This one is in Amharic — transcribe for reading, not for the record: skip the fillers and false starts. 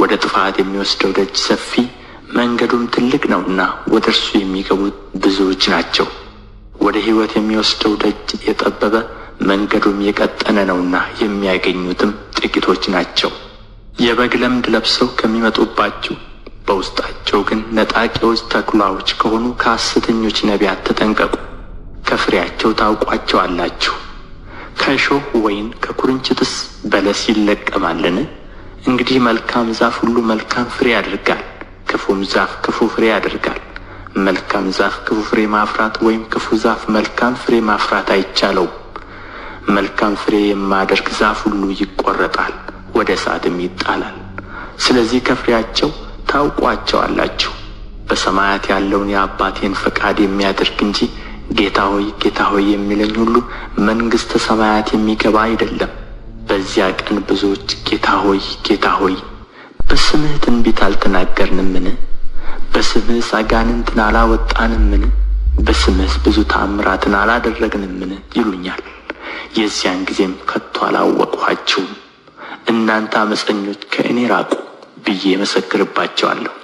ወደ ጥፋት የሚወስደው ደጅ ሰፊ መንገዱም ትልቅ ነውና ወደ እርሱ የሚገቡት ብዙዎች ናቸው። ወደ ሕይወት የሚወስደው ደጅ የጠበበ መንገዱም የቀጠነ ነውና የሚያገኙትም ጥቂቶች ናቸው። የበግ ለምድ ለብሰው ከሚመጡባችሁ በውስጣቸው ግን ነጣቂዎች ተኩላዎች ከሆኑ ከሐሰተኞች ነቢያት ተጠንቀቁ። ከፍሬያቸው ታውቋቸዋላችሁ። ከእሾህ ወይን ከኩርንችትስ በለስ ይለቀማልን? እንግዲህ መልካም ዛፍ ሁሉ መልካም ፍሬ ያደርጋል፣ ክፉም ዛፍ ክፉ ፍሬ ያደርጋል። መልካም ዛፍ ክፉ ፍሬ ማፍራት ወይም ክፉ ዛፍ መልካም ፍሬ ማፍራት አይቻለውም። መልካም ፍሬ የማያደርግ ዛፍ ሁሉ ይቈረጣል፣ ወደ እሳትም ይጣላል። ስለዚህ ከፍሬያቸው ታውቋቸዋላችሁ። በሰማያት ያለውን የአባቴን ፈቃድ የሚያደርግ እንጂ ጌታ ሆይ ጌታ ሆይ የሚለኝ ሁሉ መንግሥተ ሰማያት የሚገባ አይደለም። በዚያ ቀን ብዙዎች ጌታ ሆይ ጌታ ሆይ በስምህ ትንቢት አልተናገርንምን? በስምህስ አጋንንትን አላወጣንምን? በስምህስ ብዙ ተአምራትን አላደረግንምን? ይሉኛል። የዚያን ጊዜም ከቶ አላወቅኋችሁም፣ እናንተ ዓመፀኞች ከእኔ ራቁ ብዬ እመሰክርባቸዋለሁ።